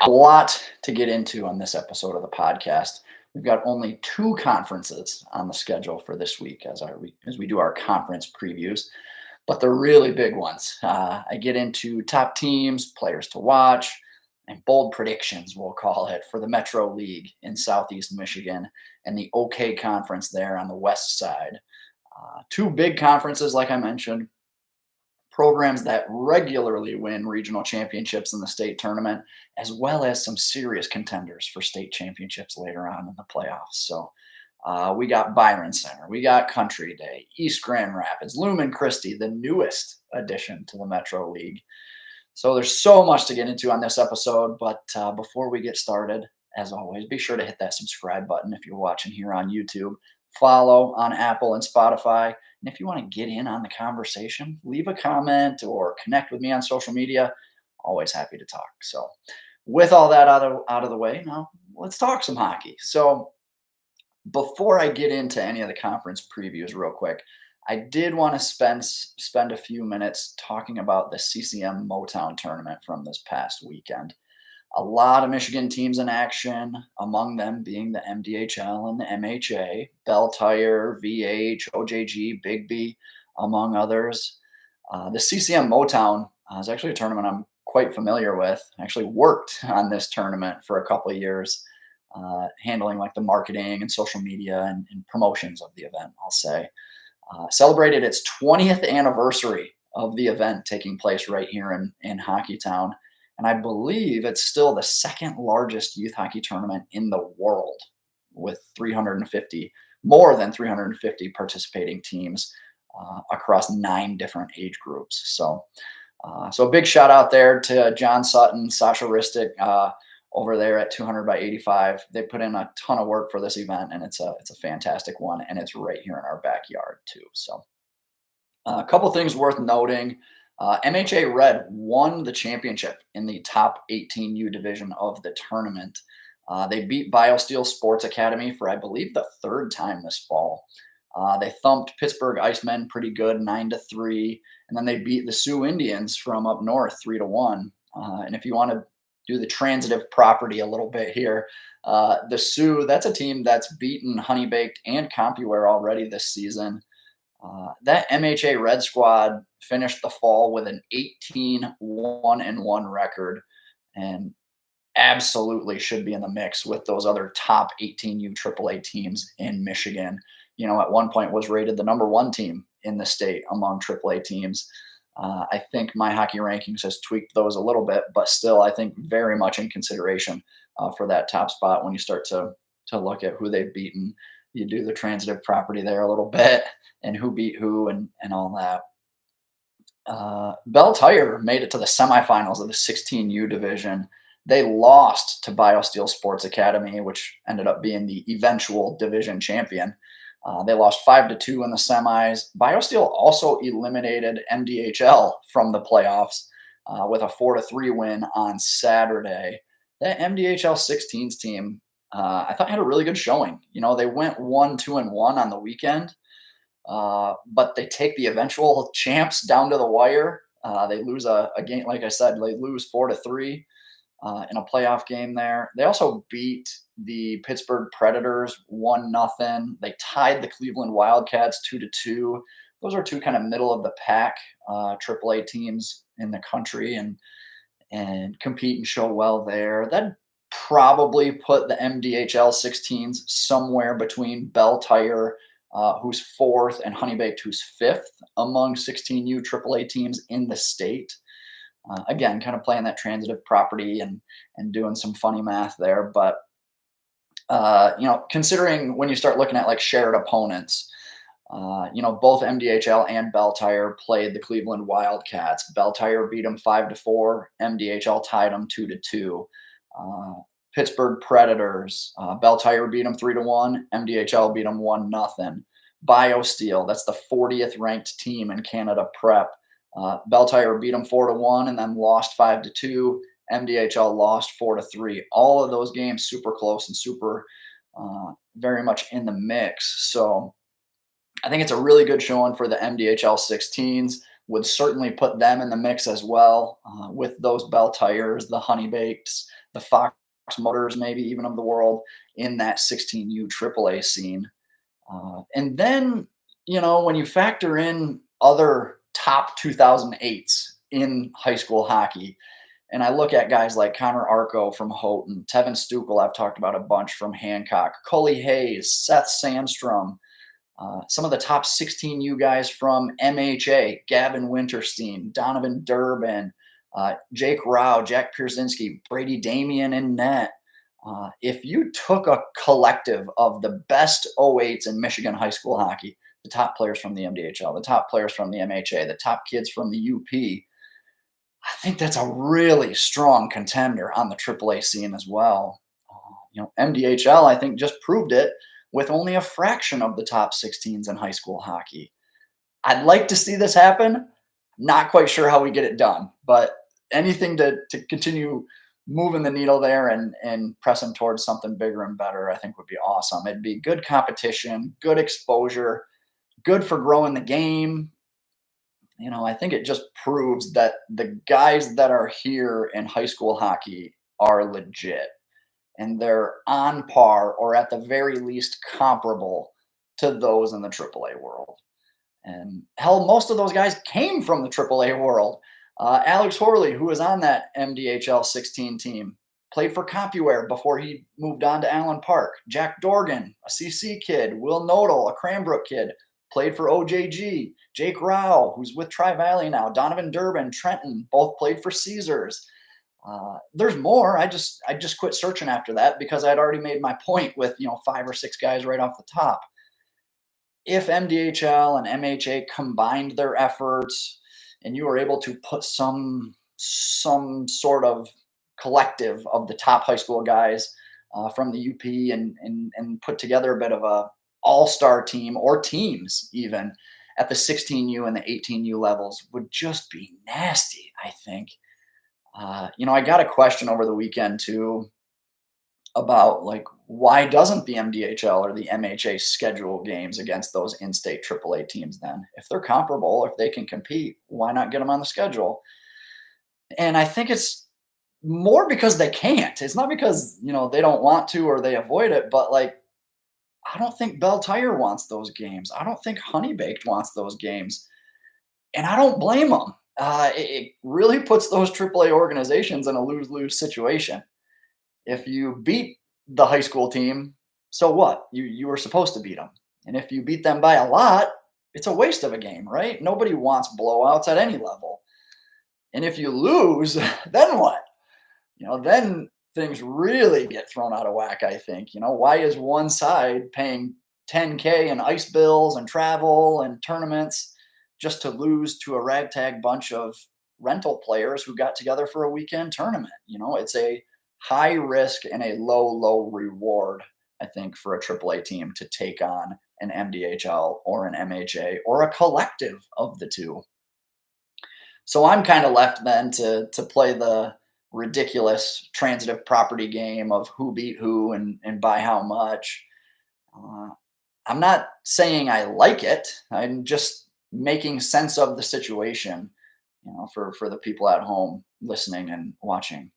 A lot to get into on this episode of the podcast. We've got only two conferences on the schedule for this week as we do our conference previews, but they're really big ones. I get into top teams, players to watch, and bold predictions, we'll call it, for the Metro League in Southeast Michigan and the OK Conference there on the west side. Two big conferences, like I mentioned, programs that regularly win regional championships in the state tournament, as well as some serious contenders for state championships later on in the playoffs. So we got Byron Center, we got Country Day, East Grand Rapids, Lumen Christi, the newest addition to the Metro League. So there's so much to get into on this episode, but before we get started, as always, be sure to hit that subscribe button if you're watching here on YouTube, follow on Apple and Spotify, and if you want to get in on the conversation, leave a comment or connect with me on social media. Always happy to talk. So with all that out of the way, now let's talk some hockey. So before I get into any of the conference previews real quick, I did want to spend a few minutes talking about the CCM Motown tournament from this past weekend. A lot of Michigan teams in action, among them being the MDHL and the MHA, Bell Tire, VH, OJG, Bigby, among others. The CCM Motown is actually a tournament I'm quite familiar with. I actually worked on this tournament for a couple of years, handling like the marketing and social media and promotions of the event, I'll say. Celebrated its 20th anniversary of the event taking place right here in Hockeytown. And I believe it's still the second largest youth hockey tournament in the world, with more than 350 participating teams across 9 different age groups. So a big shout out there to John Sutton, Sasha Ristic over there at 200 by 85. They put in a ton of work for this event, and it's a fantastic one, and it's right here in our backyard too. So a couple things worth noting. MHA Red won the championship in the top 18U division of the tournament. They beat BioSteel Sports Academy for, I believe, the third time this fall. They thumped Pittsburgh Icemen pretty good, 9-3, and then they beat the Sioux Indians from up north 3-1. And if you want to do the transitive property a little bit here, the Sioux, that's a team that's beaten Honey Baked and CompuWare already this season. That MHA Red squad finished the fall with an 18-1-1 record and absolutely should be in the mix with those other top 18U AAA teams in Michigan. You know, at one point was rated the number 1 team in the state among AAA teams. I think my hockey rankings has tweaked those a little bit, but still I think very much in consideration for that top spot when you start to look at who they've beaten. You do the transitive property there a little bit and who beat who and all that. Bell Tire made it to the semifinals of the 16U division. They lost to BioSteel Sports Academy, which ended up being the eventual division champion. They lost 5-2 in the semis. BioSteel also eliminated MDHL from the playoffs with a 4-3 win on Saturday. That MDHL 16s team, I thought had a really good showing. You know, they went 1-2-1 on the weekend, but they take the eventual champs down to the wire. They lose a game, like I said, they lose 4-3 in a playoff game there. They also beat the Pittsburgh Predators 1-0. They tied the Cleveland Wildcats 2-2. Those are two kind of middle of the pack AAA teams in the country and compete and show well there. That probably put the MDHL 16s somewhere between Bell Tire, who's 4th, and Honey Baked, who's 5th among 16U AAA teams in the state. Again, kind of playing that transitive property and doing some funny math there. But, you know, considering when you start looking at like shared opponents, you know, both MDHL and Bell Tire played the Cleveland Wildcats. Bell Tire beat them 5-4. MDHL tied them 2-2. Pittsburgh Predators, Bell Tire beat them 3-1. MDHL beat them 1-0. BioSteel, that's the 40th ranked team in Canada Prep. Bell Tire beat them 4-1 and then lost 5-2. MDHL lost 4-3. All of those games super close and super very much in the mix. So I think it's a really good showing for the MDHL 16s. would certainly put them in the mix as well, with those Bell Tires, the Honey Bakes, the Fox Motors, maybe even of the world, in that 16U AAA scene. And then, when you factor in other top 2008s in high school hockey, and I look at guys like Connor Arco from Houghton, Tevin Stukel, I've talked about a bunch from Hancock, Cully Hayes, Seth Sandstrom, some of the top 16U guys from MHA, Gavin Winterstein, Donovan Durbin, Jake Rao, Jack Pierzynski, Brady Damian in net. If you took a collective of the best 08s in Michigan high school hockey, the top players from the MDHL, the top players from the MHA, the top kids from the UP, I think that's a really strong contender on the AAA scene as well. MDHL, I think, just proved it with only a fraction of the top 16s in high school hockey. I'd like to see this happen. Not quite sure how we get it done, but anything to continue moving the needle there and pressing towards something bigger and better, I think would be awesome. It'd be good competition, good exposure, good for growing the game. I think it just proves that the guys that are here in high school hockey are legit and they're on par or at the very least comparable to those in the AAA world. And hell, most of those guys came from the AAA world. Alex Horley, who was on that MDHL 16 team, played for CompuWare before he moved on to Allen Park. Jack Dorgan, a CC kid. Will Nodal, a Cranbrook kid, played for OJG. Jake Rao, who's with Tri-Valley now. Donovan Durbin, Trenton, both played for Caesars. There's more. I just quit searching after that because I'd already made my point with 5 or 6 guys right off the top. If MDHL and MHA combined their efforts and you were able to put some sort of collective of the top high school guys from the UP and put together a bit of a all-star team or teams even at the 16U and the 18U levels, would just be nasty, I think. I got a question over the weekend too about why doesn't the MDHL or the MHA schedule games against those in-state AAA teams then? If they're comparable, if they can compete, why not get them on the schedule? And I think it's more because they can't. It's not because, they don't want to or they avoid it, but I don't think Bell Tire wants those games. I don't think Honey Baked wants those games. And I don't blame them. It really puts those AAA organizations in a lose-lose situation. If you beat the high school team, so what? You were supposed to beat them. And if you beat them by a lot, it's a waste of a game, right? Nobody wants blowouts at any level. And if you lose, then what? Then things really get thrown out of whack, I think. Why is one side paying $10K in ice bills and travel and tournaments just to lose to a ragtag bunch of rental players who got together for a weekend tournament? It's a high risk and a low reward, I think, for a AAA team to take on an MDHL or an MHA or a collective of the two. So I'm kind of left then to play the ridiculous transitive property game of who beat who and by how much. I'm not saying I like it. I'm just making sense of the situation, for the people at home listening and watching.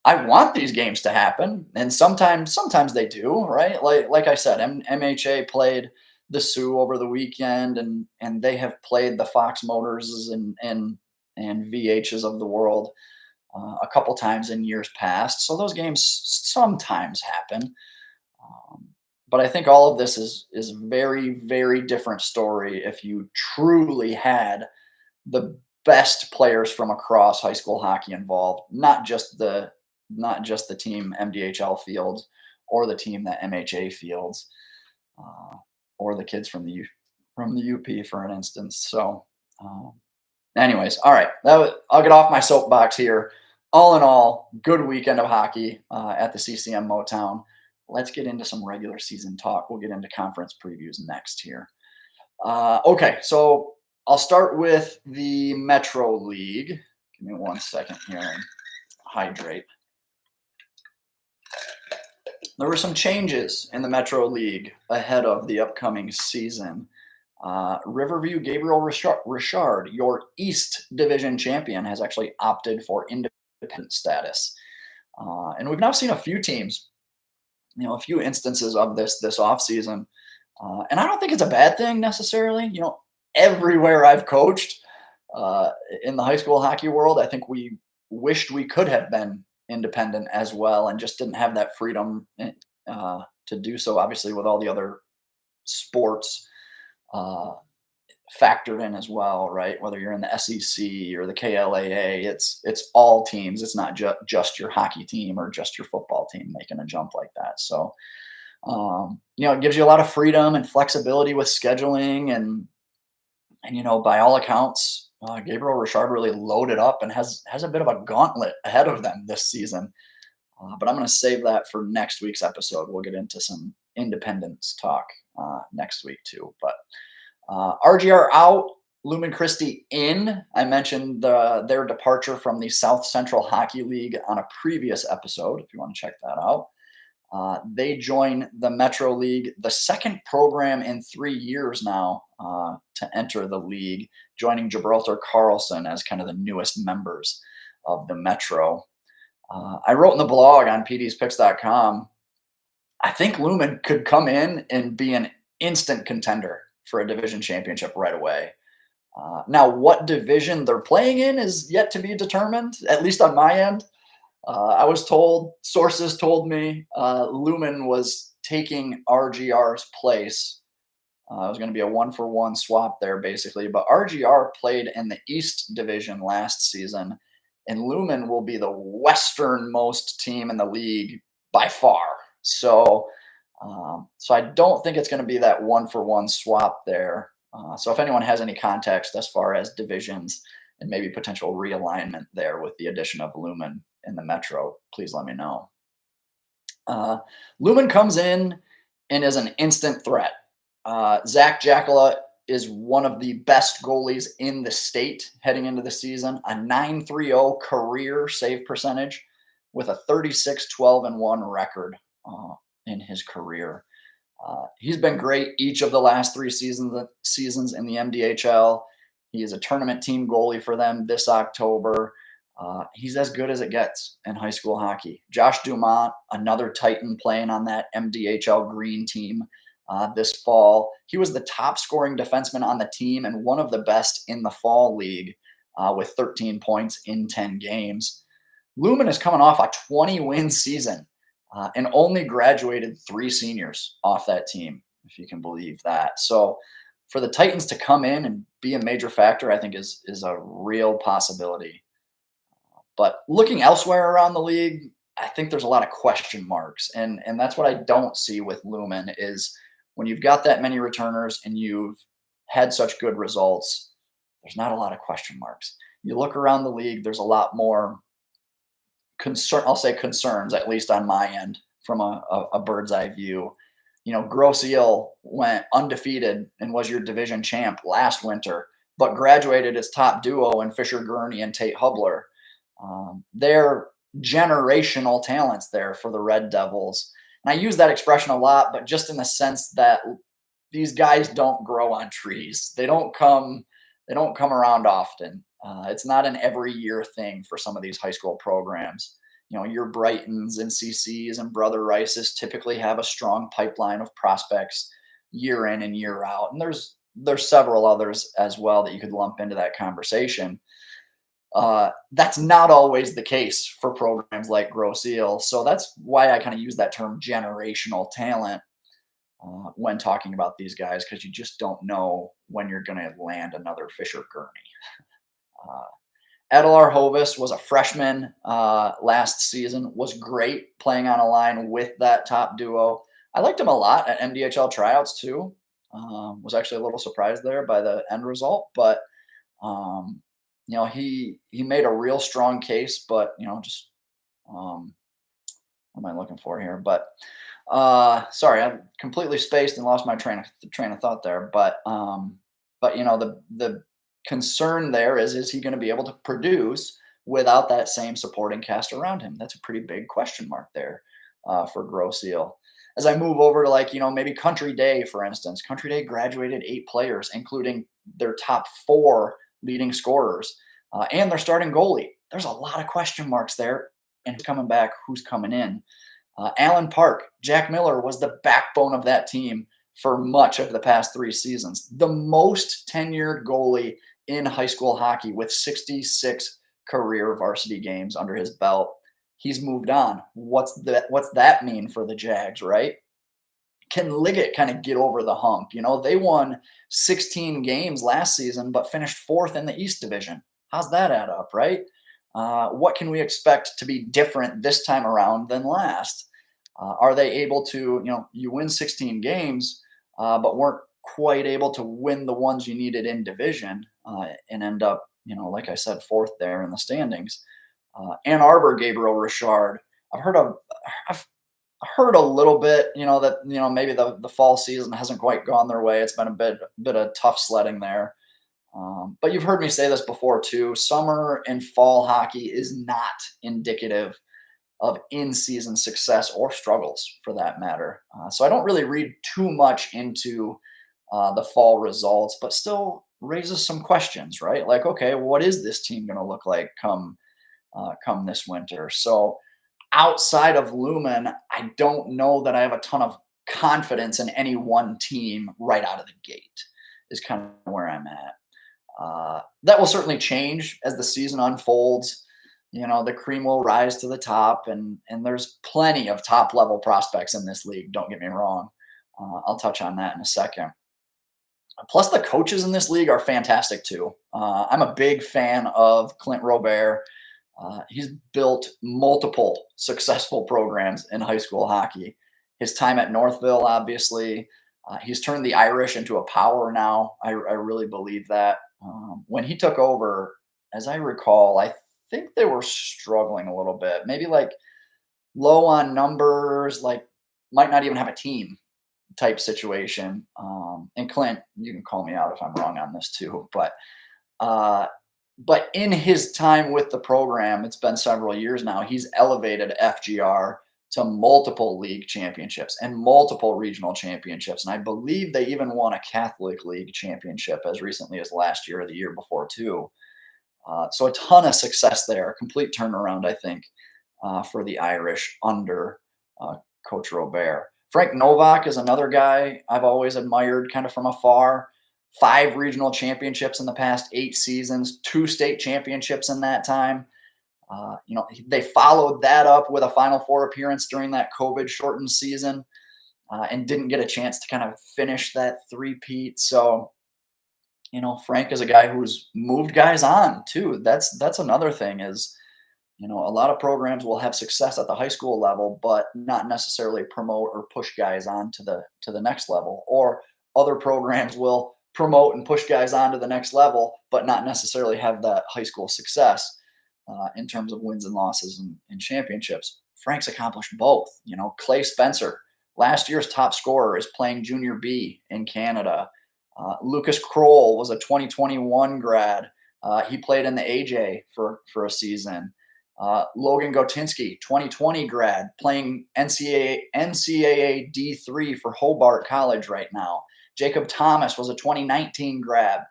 I want these games to happen, and sometimes they do, right? Like I said, MHA played the Sioux over the weekend, and they have played the Fox Motors and VHs of the world a couple times in years past. So those games sometimes happen. But I think all of this is very, very different story if you truly had the best players from across high school hockey involved, not just the team MDHL fields or the team that MHA fields, or the kids from the UP, for an instance. So, anyways, all right, I'll get off my soapbox here. All in all, good weekend of hockey at the CCM Motown. Let's get into some regular season talk. We'll get into conference previews next here. Okay, so I'll start with the Metro League. Give me 1 second here and hydrate. There were some changes in the Metro League ahead of the upcoming season. Riverview Gabriel Richard, your East Division champion, has actually opted for independent status. And we've now seen a few teams, a few instances of this offseason. And I don't think it's a bad thing necessarily. Everywhere I've coached uh, in the high school hockey world, I think we wished we could have been independent as well and just didn't have that freedom to do so, obviously, with all the other sports uh, factored in as well, right? Whether you're in the SEC or the KLAA, it's all teams. It's not just your hockey team or just your football team making a jump like that. So, it gives you a lot of freedom and flexibility with scheduling, and by all accounts, Gabriel Richard really loaded up and has a bit of a gauntlet ahead of them this season. But I'm going to save that for next week's episode. We'll get into some independence talk next week too. But RGR out, Lumen Christi in. I mentioned their departure from the South Central Hockey League on a previous episode, if you want to check that out. They join the Metro League, the second program in 3 years now to enter the league, joining Gibraltar Carlson as kind of the newest members of the Metro. I wrote in the blog on pdspicks.com, I think Lumen could come in and be an instant contender for a division championship right away. Now, what division they're playing in is yet to be determined, at least on my end. I was told, sources told me, Lumen was taking RGR's place. It was going to be a 1-for-1 swap there, basically. But RGR played in the East Division last season, and Lumen will be the westernmost team in the league by far. So I don't think it's going to be that 1-for-1 swap there. So if anyone has any context as far as divisions and maybe potential realignment there with the addition of Lumen in the Metro, please let me know. Lumen comes in and is an instant threat. Zach Jackala is one of the best goalies in the state heading into the season, a .930 career save percentage with a 36-12-1 record in his career. He's been great each of the last 3 seasons in the MDHL. He is a tournament team goalie for them this October. He's as good as it gets in high school hockey. Josh Dumont, another Titan playing on that MDHL green team this fall. He was the top scoring defenseman on the team and one of the best in the fall league with 13 points in 10 games. Lumen is coming off a 20-win season and only graduated 3 seniors off that team, if you can believe that. So for the Titans to come in and be a major factor, I think is a real possibility. But looking elsewhere around the league, I think there's a lot of question marks. And that's what I don't see with Lumen is when you've got that many returners and you've had such good results, there's not a lot of question marks. You look around the league, there's a lot more concerns, at least on my end, from a bird's eye view. Grosse Ile went undefeated and was your division champ last winter, but graduated as top duo in Fisher Gurney and Tate Hubler. They're generational talents there for the Red Devils. And I use that expression a lot, but just in the sense that these guys don't grow on trees. They don't come around often. It's not an every year thing for some of these high school programs. Your Brightons and CCs and Brother Rices typically have a strong pipeline of prospects year in and year out. And there's several others as well that you could lump into that conversation. That's not always the case for programs like Grosse Ile. So that's why I kind of use that term generational talent when talking about these guys, because you just don't know when you're going to land another Fisher Gurney. Adelar Hovis was a freshman last season, was great playing on a line with that top duo. I liked him a lot at MDHL tryouts too. Was actually a little surprised there by the end result, but he made a real strong case, but just what am I looking for here? But sorry, I completely spaced and lost my train of thought there. But the concern there is he going to be able to produce without that same supporting cast around him? That's a pretty big question mark there for Grosse Ile. As I move over to like, maybe Country Day, for instance, Country Day graduated 8 players, including their top 4 leading scorers and their starting goalie. There's a lot of question marks there. And who's coming back, who's coming in. Allen Park, Jack Miller was the backbone of that team for much of the past 3 seasons. The most tenured goalie in high school hockey with 66 career varsity games under his belt. He's moved on. What's that mean for the Jags, right? Can Liggett kind of get over the hump? They won 16 games last season, but finished 4th in the East Division. How's that add up, right? What can we expect to be different this time around than last? Are they able to, you win 16 games, but weren't quite able to win the ones you needed in division and end up, like I said, 4th there in the standings. Ann Arbor, Gabriel Richard. I've heard a little bit, that maybe the fall season hasn't quite gone their way. It's been a bit of tough sledding there. But you've heard me say this before too. Summer and fall hockey is not indicative of in-season success or struggles, for that matter. So I don't really read too much into the fall results, but still raises some questions, right? Like, okay, what is this team going to look like come this winter? So outside of Lumen, I don't know that I have a ton of confidence in any one team right out of the gate. Is kind of where I'm at. That will certainly change as the season unfolds. The cream will rise to the top, and there's plenty of top level prospects in this league. Don't get me wrong. I'll touch on that in a second. Plus, the coaches in this league are fantastic too. I'm a big fan of Clint Robert. He's built multiple successful programs in high school hockey. His time at Northville, obviously, he's turned the Irish into a power now. I really believe that. When he took over, as I recall, I think they were struggling a little bit, maybe like low on numbers, like might not even have a team type situation. And Clint, you can call me out if I'm wrong on this too, uh, but in his time with the program, it's been several years now, he's elevated FGR to multiple league championships and multiple regional championships. And I believe they even won a Catholic League championship as recently as last year or the year before, too. So a ton of success there, a complete turnaround, I think, for the Irish under Coach Robert. Frank Novak is another guy I've always admired kind of from afar. 5 regional championships in the past 8 seasons, 2 state championships in that time. They followed that up with a Final Four appearance during that COVID shortened season and didn't get a chance to kind of finish that three-peat. So, Frank is a guy who's moved guys on too. That's another thing is, a lot of programs will have success at the high school level, but not necessarily promote or push guys on to the next level. Or other programs will promote and push guys on to the next level, but not necessarily have that high school success in terms of wins and losses and championships. Frank's accomplished both. Clay Spencer, last year's top scorer, is playing Junior B in Canada. Lucas Kroll was a 2021 grad. He played in the AJ for a season. Logan Gotinsky, 2020 grad, playing NCAA D3 for Hobart College right now. Jacob Thomas was a 2019 grad,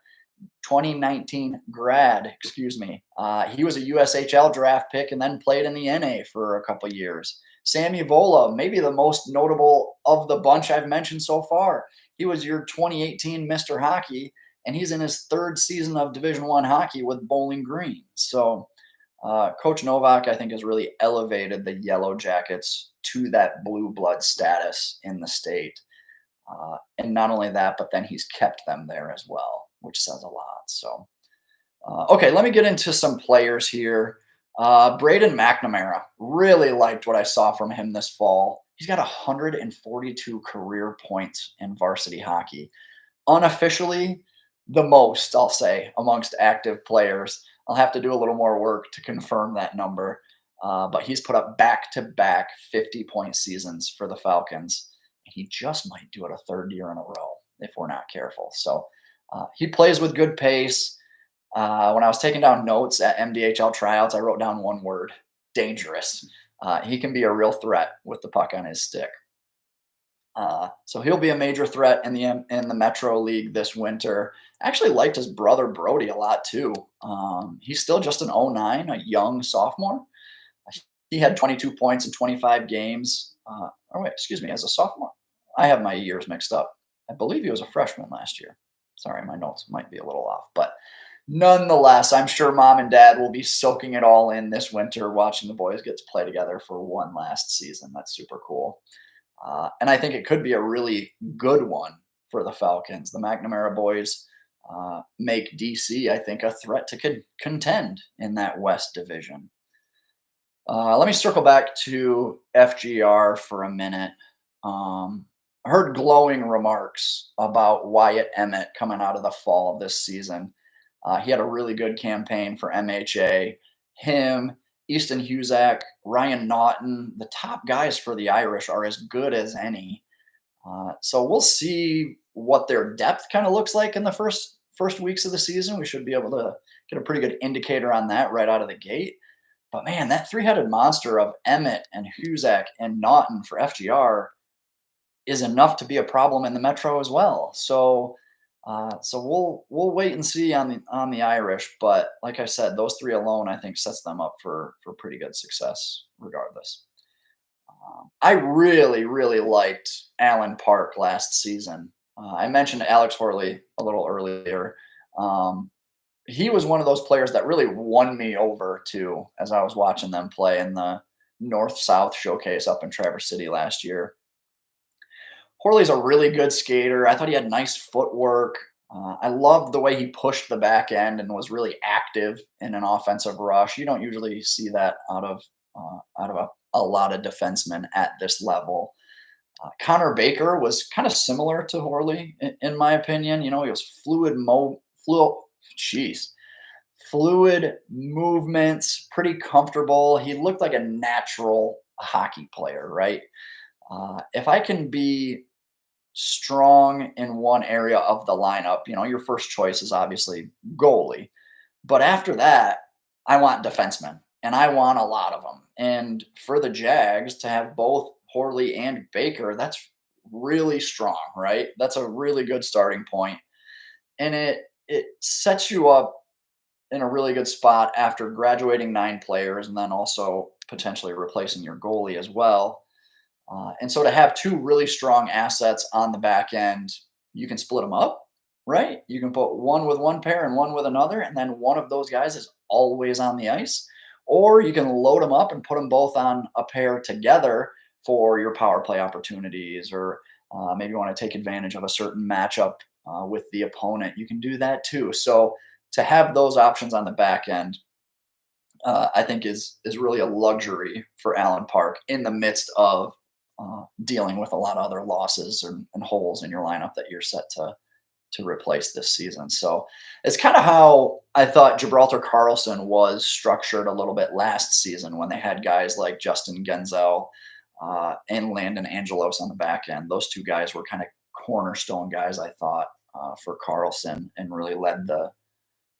excuse me. He was a USHL draft pick and then played in the NA for a couple years. Sammy Vola, maybe the most notable of the bunch I've mentioned so far. He was your 2018 Mr. Hockey, and he's in his 3rd season of Division I hockey with Bowling Green. So Coach Novak, I think, has really elevated the Yellow Jackets to that blue blood status in the state. And not only that, but then he's kept them there as well, which says a lot. So, okay, let me get into some players here. Braden McNamara, really liked what I saw from him this fall. He's got 142 career points in varsity hockey. Unofficially, the most, I'll say, amongst active players. I'll have to do a little more work to confirm that number. But he's put up back-to-back 50-point seasons for the Falcons. He just might do it a 3rd year in a row if we're not careful. So he plays with good pace. When I was taking down notes at MDHL tryouts, I wrote down one word: dangerous. He can be a real threat with the puck on his stick. So he'll be a major threat in the Metro League this winter. I actually liked his brother Brody a lot too. He's still just an '09, a young sophomore. He had 22 points in 25 games. Oh wait, excuse me, as a sophomore. I have my years mixed up. I believe he was a freshman last year. Sorry, my notes might be a little off, but nonetheless, I'm sure mom and dad will be soaking it all in this winter, watching the boys get to play together for one last season. That's super cool. And I think it could be a really good one for the Falcons. The McNamara boys make DC, I think, a threat to contend in that West Division. Let me circle back to FGR for a minute. I heard glowing remarks about Wyatt Emmett coming out of the fall of this season. He had a really good campaign for MHA. Him, Easton Huzak, Ryan Naughton, the top guys for the Irish are as good as any. So we'll see what their depth kind of looks like in the first weeks of the season. We should be able to get a pretty good indicator on that right out of the gate. But man, that three-headed monster of Emmett and Huzak and Naughton for FGR is enough to be a problem in the Metro as well. So we'll wait and see on the Irish, but like I said, those three alone I think sets them up for pretty good success regardless. I really liked Allen Park last season. I mentioned Alex Horley a little earlier. He was one of those players that really won me over too as I was watching them play in the North South Showcase up in Traverse City last year. Horley's a really good skater. I thought he had nice footwork. I loved the way he pushed the back end and was really active in an offensive rush. You don't usually see that out of a lot of defensemen at this level. Connor Baker was kind of similar to Horley in my opinion. You know, he was fluid movements, pretty comfortable. He looked like a natural hockey player, right? If I can be strong in one area of the lineup, you know, your first choice is obviously goalie. But after that, I want defensemen, and I want a lot of them. And for the Jags to have both Horley and Baker, that's really strong, right? That's a really good starting point. And it sets you up in a really good spot after graduating 9 players and then also potentially replacing your goalie as well. And so to have two really strong assets on the back end, you can split them up, right? You can put one with one pair and one with another, and then one of those guys is always on the ice. Or you can load them up and put them both on a pair together for your power play opportunities, or maybe you want to take advantage of a certain matchup with the opponent. You can do that too. So to have those options on the back end, I think is really a luxury for Allen Park in the midst of dealing with a lot of other losses and holes in your lineup that you're set to replace this season. So it's kind of how I thought Gibraltar Carlson was structured a little bit last season when they had guys like Justin Genzel and Landon Angelos on the back end. Those two guys were kind of cornerstone guys, I thought, for Carlson, and really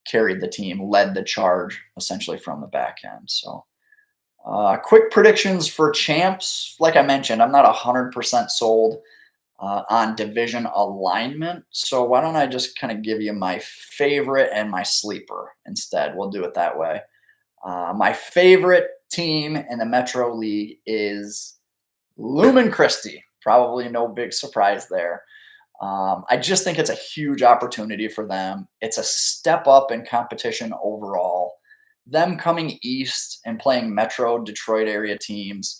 carried the team, led the charge essentially from the back end. So quick predictions for champs. Like I mentioned, I'm not 100% sold on division alignment. So why don't I just kind of give you my favorite and my sleeper instead? We'll do it that way. My favorite team in the Metro League is Lumen Christi. Probably no big surprise there. I just think it's a huge opportunity for them. It's a step up in competition overall. Them coming east and playing Metro Detroit area teams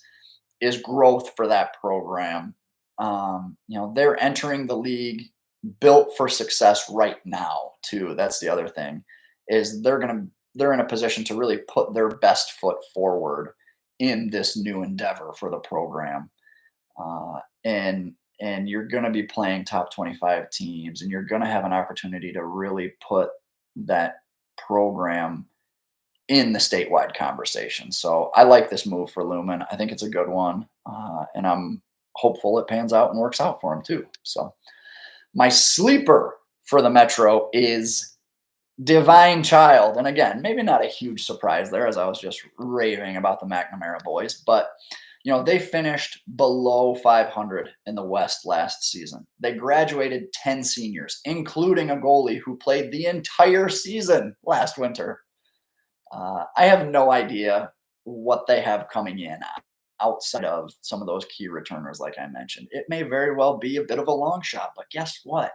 is growth for that program. You know, they're entering the league built for success right now too. That's the other thing, is they're in a position to really put their best foot forward in this new endeavor for the program. And you're going to be playing top 25 teams, and you're going to have an opportunity to really put that program in the statewide conversation. So I like this move for Lumen. I think it's a good one, and I'm hopeful it pans out and works out for him too. So my sleeper for the Metro is Divine Child. And again, maybe not a huge surprise there, as I was just raving about the McNamara boys, but They finished below 500 in the West last season. They graduated 10 seniors, including a goalie who played the entire season last winter. I have no idea what they have coming in outside of some of those key returners, like I mentioned. It may very well be a bit of a long shot, but guess what?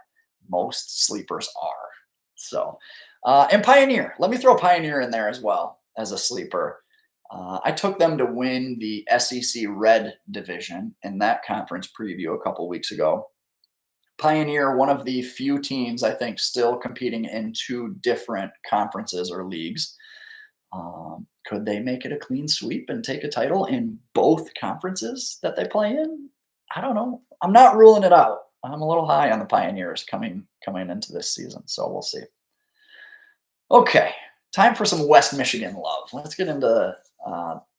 Most sleepers are. So, and Pioneer, let me throw Pioneer in there as well as a sleeper. I took them to win the SEC Red Division in that conference preview a couple weeks ago. Pioneer, one of the few teams I think still competing in two different conferences or leagues. Could they make it a clean sweep and take a title in both conferences that they play in? I don't know. I'm not ruling it out. I'm a little high on the Pioneers coming into this season, so we'll see. Okay, time for some West Michigan love. Let's get into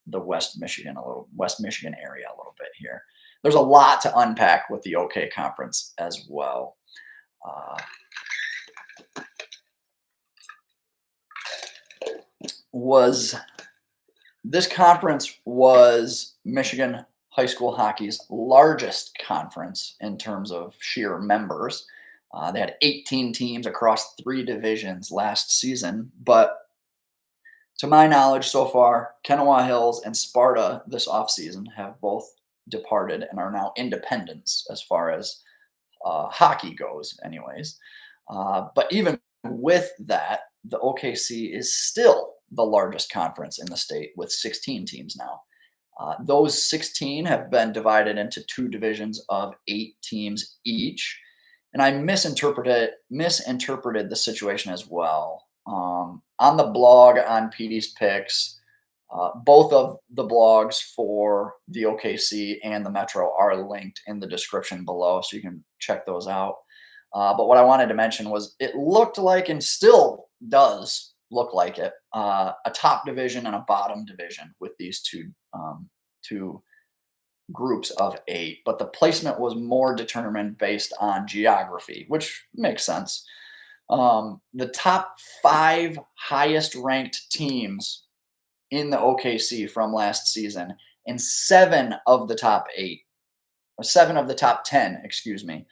the West Michigan area a little bit here. There's a lot to unpack with the OK Conference as well. This conference was Michigan high school hockey's largest conference in terms of sheer members. They had 18 teams across 3 divisions last season, but to my knowledge so far, Kennewaw Hills and Sparta this offseason have both departed and are now independents as far as hockey goes, anyways. But even with that, the OKC is still the largest conference in the state with 16 teams now. Those 16 have been divided into 2 divisions of 8 teams each. And I misinterpreted the situation as well. On the blog on PD's Picks, both of the blogs for the OKC and the Metro are linked in the description below, so you can check those out. But what I wanted to mention was it looked like, and still does look like it, a top division and a bottom division with these two groups of 8. But the placement was more determined based on geography, which makes sense. The top 5 highest ranked teams in the OKC from last season, and 7 of the top 8, or 7 of the top 10, excuse me,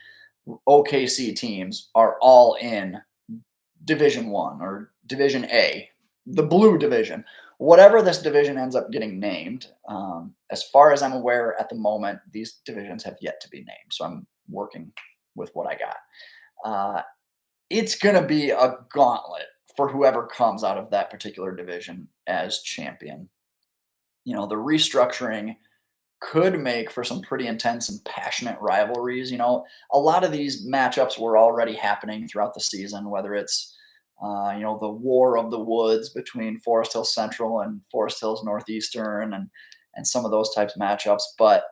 OKC teams are all in Division 1 or Division A, the blue division. Whatever this division ends up getting named, as far as I'm aware at the moment, these divisions have yet to be named. So I'm working with what I got. It's going to be a gauntlet for whoever comes out of that particular division as champion. The restructuring could make for some pretty intense and passionate rivalries. A lot of these matchups were already happening throughout the season, whether it's the war of the woods between Forest Hills Central and Forest Hills Northeastern and some of those types of matchups. But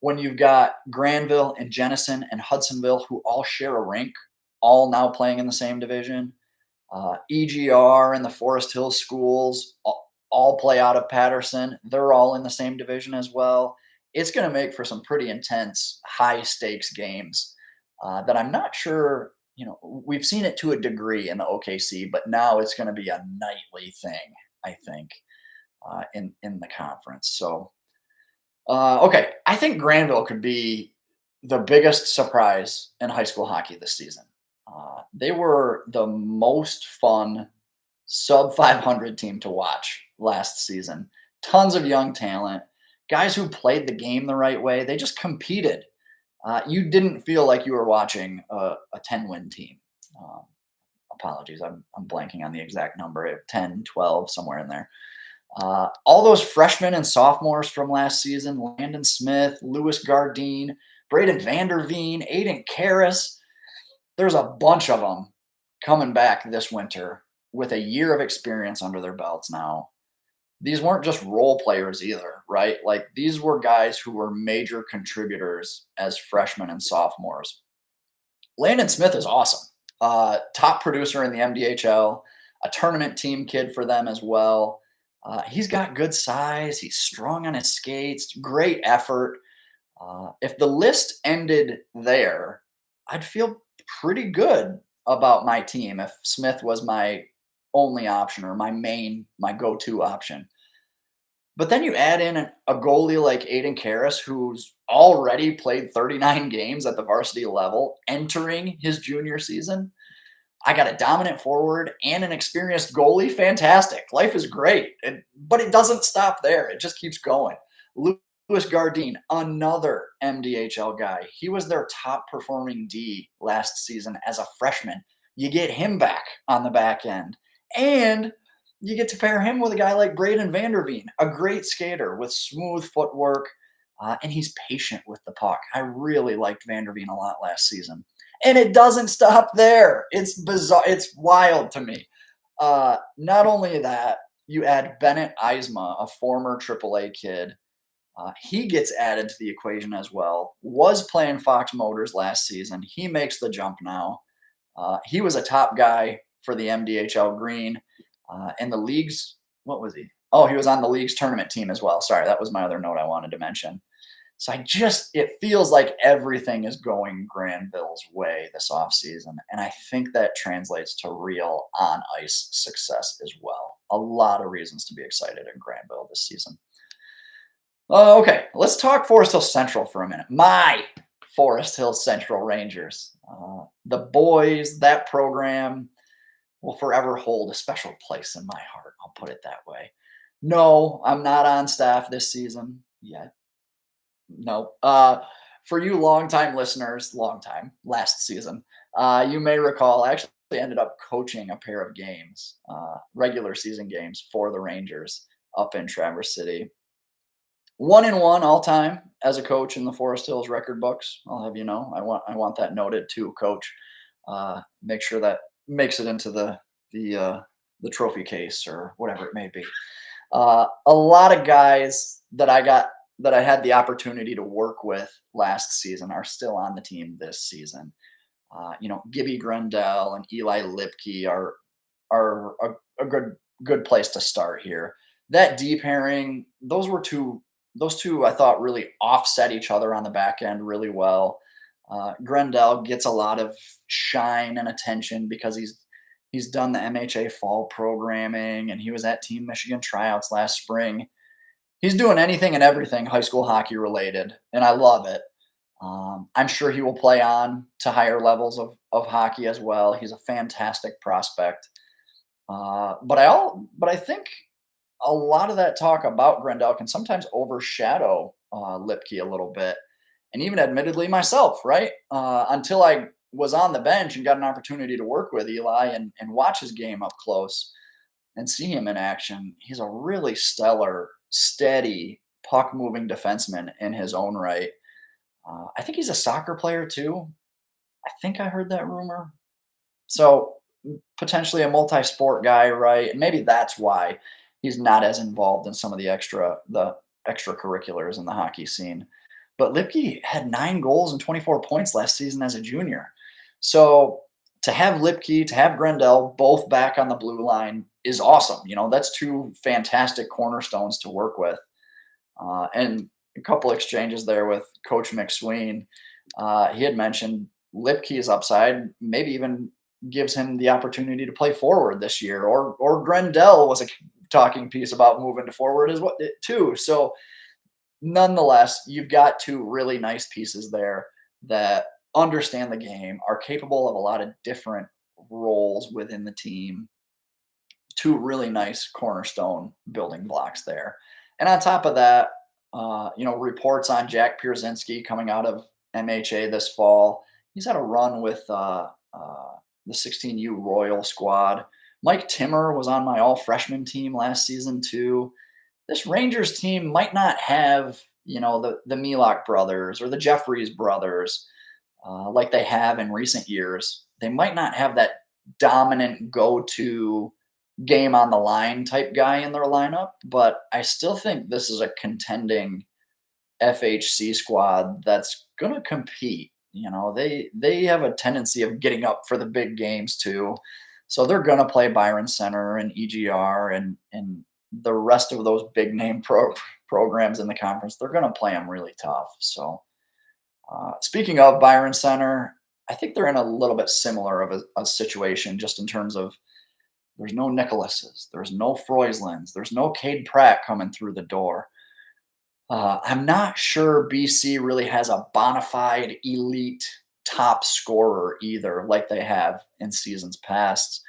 when you've got Grandville and Jenison and Hudsonville, who all share a rink, all now playing in the same division, EGR and the Forest Hills schools all play out of Patterson. They're all in the same division as well. It's going to make for some pretty intense, high stakes games that I'm not sure. We've seen it to a degree in the OKC, but now it's going to be a nightly thing, I think, in the conference. So, okay, I think Grandville could be the biggest surprise in high school hockey this season. They were the most fun sub 500 team to watch last season. Tons of young talent, guys who played the game the right way. They just competed. You didn't feel like you were watching a 10-win team. Apologies, I'm blanking on the exact number, 10, 12, somewhere in there. All those freshmen and sophomores from last season, Landon Smith, Lewis Gardine, Braden Vanderveen, Aiden Karras, there's a bunch of them coming back this winter with a year of experience under their belts now. These weren't just role players either, right? Like, these were guys who were major contributors as freshmen and sophomores. Landon Smith is awesome. Top producer in the MDHL, a tournament team kid for them as well. He's got good size. He's strong on his skates, great effort. If the list ended there, I'd feel pretty good about my team if Smith was my only option or my go-to option. But then you add in a goalie like Aiden Karras, who's already played 39 games at the varsity level, entering his junior season. I got a dominant forward and an experienced goalie. Fantastic. Life is great. But it doesn't stop there. It just keeps going. Louis Gardine, another MDHL guy. He was their top performing D last season as a freshman. You get him back on the back end. And you get to pair him with a guy like Braden Vanderveen, a great skater with smooth footwork, and he's patient with the puck. I really liked Vanderveen a lot last season. And it doesn't stop there. It's bizarre. It's wild to me. Not only that, you add Bennett Eisma, a former AAA kid. He gets added to the equation as well. Was playing Fox Motors last season. He makes the jump now. He was a top guy for the MDHL Green. And the league's, what was he? Oh, he was on the league's tournament team as well. Sorry, that was my other note I wanted to mention. So it feels like everything is going Grandville's way this offseason. And I think that translates to real on ice success as well. A lot of reasons to be excited in Grandville this season. Okay, let's talk Forest Hill Central for a minute. My Forest Hill Central Rangers. The boys, that program will forever hold a special place in my heart. I'll put it that way. No, I'm not on staff this season yet. No. For you longtime listeners, last season, you may recall I actually ended up coaching a pair of games, regular season games for the Rangers up in Traverse City. 1-1 all time as a coach in the Forest Hills record books. I'll have you know. I want that noted too, Coach. Make sure that makes it into the trophy case or whatever it may be. A lot of guys that I had the opportunity to work with last season are still on the team this season. Gibby Grandel and Eli Lipke are a good place to start here. That D pairing, those two I thought really offset each other on the back end really well. Grandel gets a lot of shine and attention because he's done the MHA fall programming and he was at Team Michigan tryouts last spring. He's doing anything and everything high school hockey related, and I love it. I'm sure he will play on to higher levels of hockey as well. He's a fantastic prospect. But I think a lot of that talk about Grandel can sometimes overshadow Lipke a little bit, and even admittedly myself, right? Until I was on the bench and got an opportunity to work with Eli and watch his game up close and see him in action. He's a really stellar, steady, puck-moving defenseman in his own right. I think he's a soccer player too. I think I heard that rumor. So potentially a multi-sport guy, right? And maybe that's why he's not as involved in some of the extracurriculars in the hockey scene. But Lipke had 9 goals and 24 points last season as a junior. So to have Lipke, to have Grandel both back on the blue line is awesome. That's 2 fantastic cornerstones to work with. And a couple exchanges there with Coach McSween. He had mentioned Lipke's upside, maybe even gives him the opportunity to play forward this year. Or Grandel was a talking piece about moving to forward as well too. So nonetheless, you've got 2 really nice pieces there that understand the game, are capable of a lot of different roles within the team. 2 really nice cornerstone building blocks there. And on top of that, reports on Jack Pierzynski coming out of MHA this fall. He's had a run with the 16U Royal squad. Mike Timmer was on my all-freshman team last season too. This Rangers team might not have, the Milok brothers or the Jeffries brothers like they have in recent years. They might not have that dominant go-to game on the line type guy in their lineup, but I still think this is a contending FHC squad that's going to compete. They have a tendency of getting up for the big games too. So they're going to play Byron Center and EGR and the rest of those big name programs in the conference. They're going to play them really tough. So speaking of Byron Center, I think they're in a little bit similar of a situation just in terms of There's no Nicholases. There's no Froislans. There's no Cade Pratt coming through the door. I'm not sure BC really has a bona fide elite top scorer either, like they have in seasons past.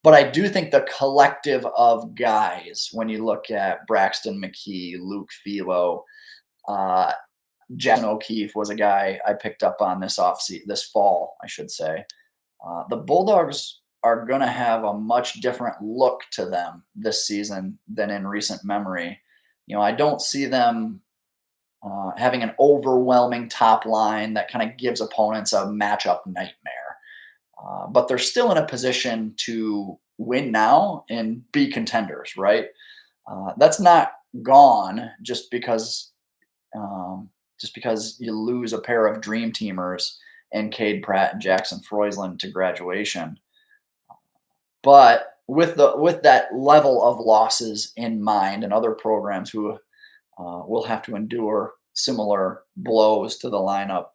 But I do think the collective of guys, when you look at Braxton McKee, Luke Philo, uh, Jackson O'Keefe was a guy I picked up on this fall, I should say. The Bulldogs are going to have a much different look to them this season than in recent memory. I don't see them having an overwhelming top line that kind of gives opponents a matchup nightmare. But they're still in a position to win now and be contenders, right? That's not gone just because you lose a pair of dream teamers and Cade Pratt and Jackson Froisland to graduation. But with that level of losses in mind, and other programs who will have to endure similar blows to the lineup,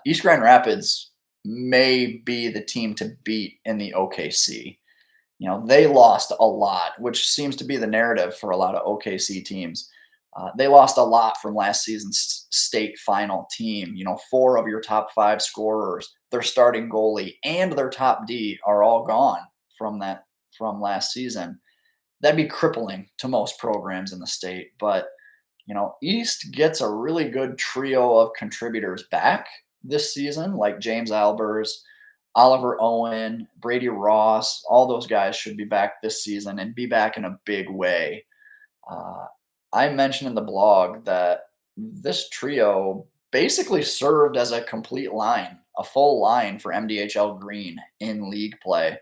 East Grand Rapids may be the team to beat in the OKC. They lost a lot, which seems to be the narrative for a lot of OKC teams. They lost a lot from last season's state final team. 4 of your top 5 scorers, their starting goalie, and their top D are all gone from last season. That'd be crippling to most programs in the state. But East gets a really good trio of contributors back this season, like James Albers, Oliver Owen, Brady Ross. All those guys should be back this season and be back in a big way. I mentioned in the blog that this trio basically served as a complete line, a full line for MDHL Green in league play.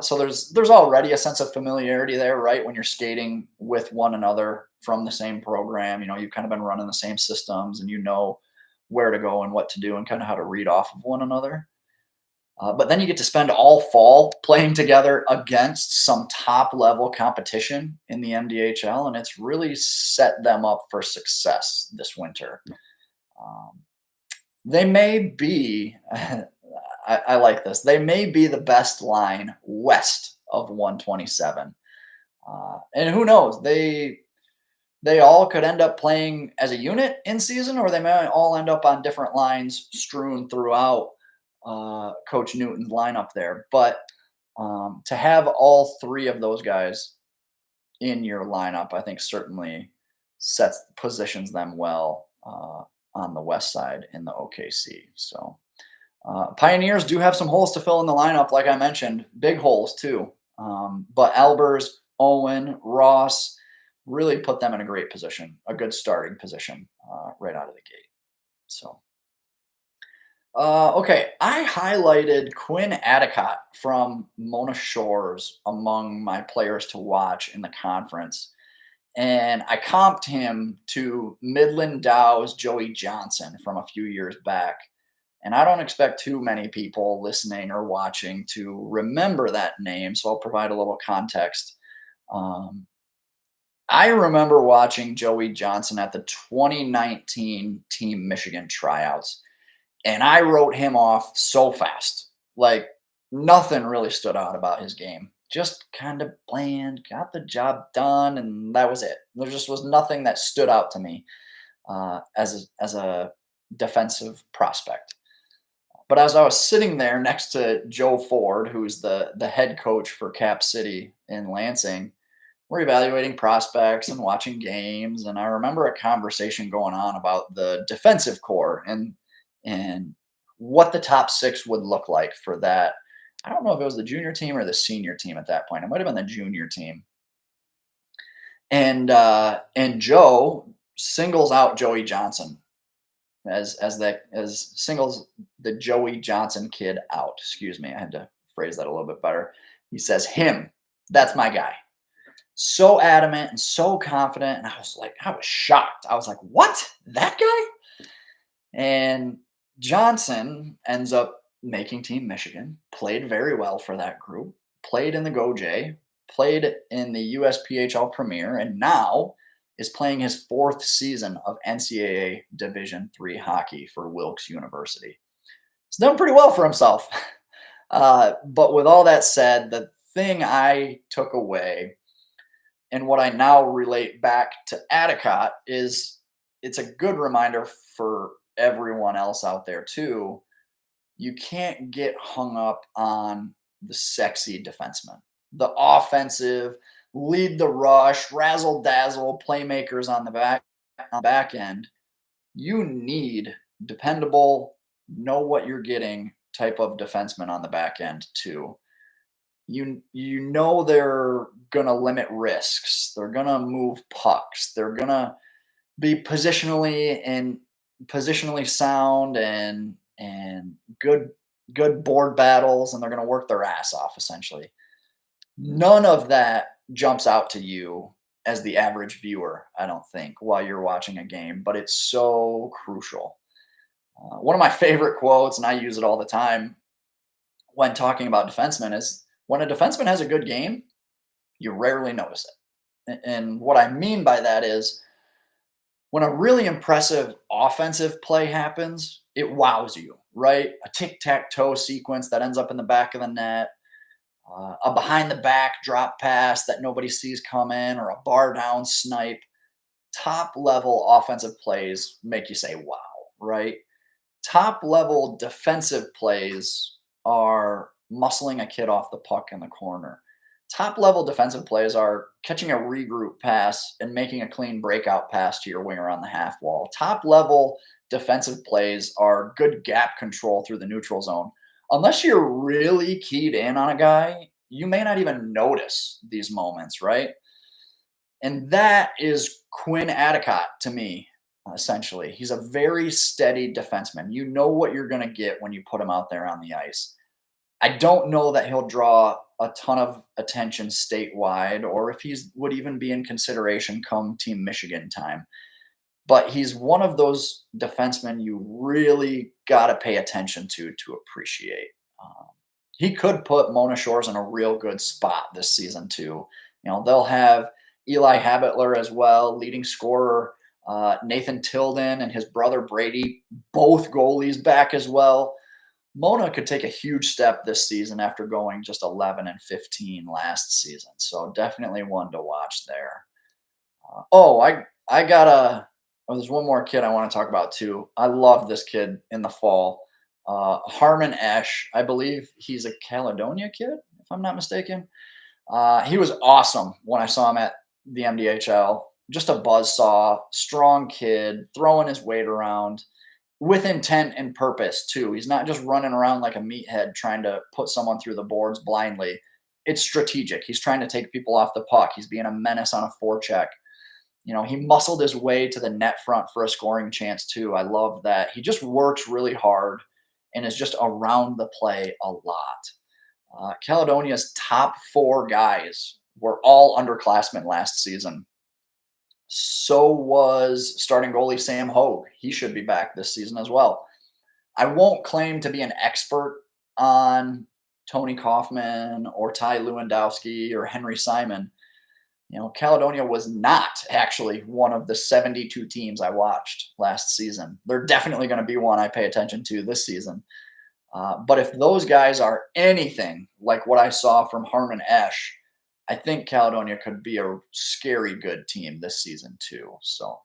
So there's already a sense of familiarity there, right? When you're skating with one another from the same program, you've kind of been running the same systems, and where to go and what to do and kind of how to read off of one another. But then you get to spend all fall playing together against some top level competition in the MDHL, and it's really set them up for success this winter. They may be, I like this, they may be the best line west of 127. And who knows, they all could end up playing as a unit in season, or they may all end up on different lines strewn throughout Coach Newton's lineup there. But to have all 3 of those guys in your lineup, I think certainly positions them well on the west side in the OKC. So Pioneers do have some holes to fill in the lineup, like I mentioned, big holes too. But Albers, Owen, Ross really put them in a great position, a good starting position right out of the gate. So. Okay, I highlighted Quinn Addicott from Mona Shores among my players to watch in the conference. And I comped him to Midland Dow's Joey Johnson from a few years back. And I don't expect too many people listening or watching to remember that name, so I'll provide a little context. I remember watching Joey Johnson at the 2019 Team Michigan tryouts. And I wrote him off so fast. Like, nothing really stood out about his game. Just kind of bland, got the job done, and that was it. There just was nothing that stood out to me as a defensive prospect. But as I was sitting there next to Joe Ford, who's the head coach for Cap City in Lansing, we're evaluating prospects and watching games. And I remember a conversation going on about the defensive core and what the top 6 would look like for that. I don't know if it was the junior team or the senior team at that point. It might have been the junior team. And Joe singles out Joey Johnson as singles the Joey Johnson kid out. Excuse me, I had to phrase that a little bit better. He says, him, that's my guy. So adamant and so confident. And I was shocked. I was like, what? That guy? And Johnson ends up making Team Michigan, played very well for that group, played in the GoJ, played in the USPHL Premier, and now is playing his 4th season of NCAA Division III hockey for Wilkes University. He's done pretty well for himself. But with all that said, the thing I took away and what I now relate back to Addicott is it's a good reminder for everyone else out there too. You can't get hung up on the sexy defenseman, the offensive, lead the rush, razzle dazzle playmakers on the back end. You need dependable, know what you're getting type of defenseman on the back end too. You know they're gonna limit risks. They're gonna move pucks. They're gonna be positionally sound and good board battles, and they're gonna work their ass off essentially. None of that jumps out to you as the average viewer, I don't think, while you're watching a game, but it's so crucial. One of my favorite quotes, and I use it all the time when talking about defensemen, is when a defenseman has a good game, you rarely notice it. And what I mean by that is when a really impressive offensive play happens, it wows you, right? A tic tac toe sequence that ends up in the back of the net, a behind the back drop pass that nobody sees coming, or a bar down snipe. Top level offensive plays make you say, wow, right? Top level defensive plays are muscling a kid off the puck in the corner. Top level defensive plays are catching a regroup pass and making a clean breakout pass to your winger on the half wall. Top level defensive plays are good gap control through the neutral zone. Unless you're really keyed in on a guy, you may not even notice these moments, right? And that is Quinn Addicott to me, essentially. He's a very steady defenseman. You know what you're going to get when you put him out there on the ice. I don't know that he'll draw a ton of attention statewide or if he's would even be in consideration come Team Michigan time. But he's one of those defensemen you really got to pay attention to appreciate. Um, he could put Mona Shores in a real good spot this season too. They'll have Eli Habitler as well, leading scorer. Nathan Tilden and his brother Brady, both goalies back as well. Mona could take a huge step this season after going just 11-15 last season. So definitely one to watch there. I got a. Oh, there's one more kid I want to talk about too. I love this kid in the fall. Harmon Esch. I believe he's a Caledonia kid, if I'm not mistaken. He was awesome when I saw him at the MDHL. Just a buzzsaw, strong kid, throwing his weight around with intent and purpose too. He's not just running around like a meathead trying to put someone through the boards blindly. It's strategic. He's trying to take people off the puck. He's being a menace on a forecheck. He muscled his way to the net front for a scoring chance too. I love that. He just works really hard and is just around the play a lot. Caledonia's top four guys were all underclassmen last season. So was starting goalie Sam Hogue. He should be back this season as well. I won't claim to be an expert on Tony Kaufman or Ty Lewandowski or Henry Simon. Caledonia was not actually one of the 72 teams I watched last season. They're definitely going to be one I pay attention to this season. But if those guys are anything like what I saw from Harmon Esch, I think Caledonia could be a scary good team this season too. So,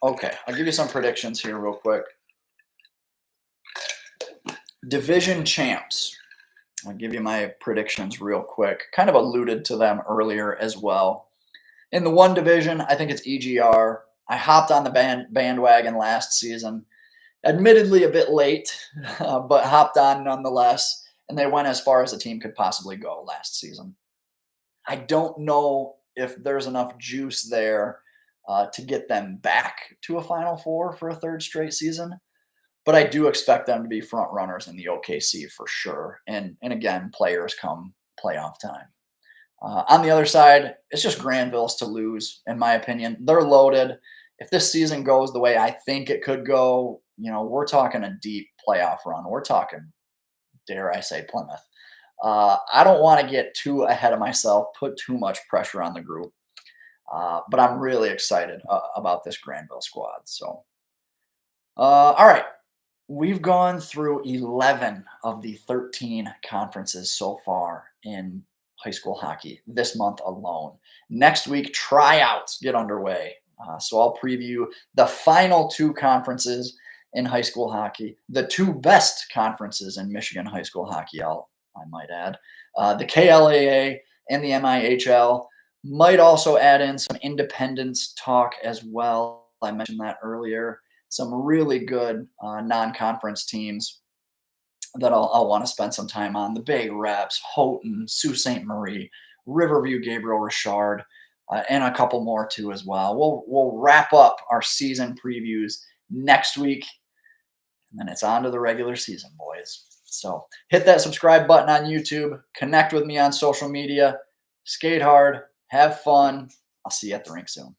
okay, I'll give you some predictions here real quick. Division champs. I'll give you my predictions real quick. Kind of alluded to them earlier as well. In the one division, I think it's EGR. I hopped on the bandwagon last season. Admittedly a bit late, but hopped on nonetheless. And they went as far as the team could possibly go last season. I don't know if there's enough juice there to get them back to a Final Four for a third straight season. But I do expect them to be front runners in the OKC for sure. And again, players come playoff time. On the other side, it's just Grandville's to lose, in my opinion. They're loaded. If this season goes the way I think it could go, we're talking a deep playoff run. We're talking, dare I say, Plymouth. I don't want to get too ahead of myself, put too much pressure on the group. But I'm really excited about this Grandville squad. So, all right. We've gone through 11 of the 13 conferences so far in high school hockey this month alone. Next week, tryouts get underway. So I'll preview the final two conferences in high school hockey, the two best conferences in Michigan high school hockey, I might add. The KLAA and the MIHL. Might also add in some independence talk as well. I mentioned that earlier. Some really good non-conference teams that I'll want to spend some time on. The Bay Reps, Houghton, Sault Ste. Marie, Riverview, Gabriel Richard, and a couple more too as well. We'll wrap up our season previews next week, and then it's on to the regular season, boys. So hit that subscribe button on YouTube. Connect with me on social media. Skate hard. Have fun. I'll see you at the rink soon.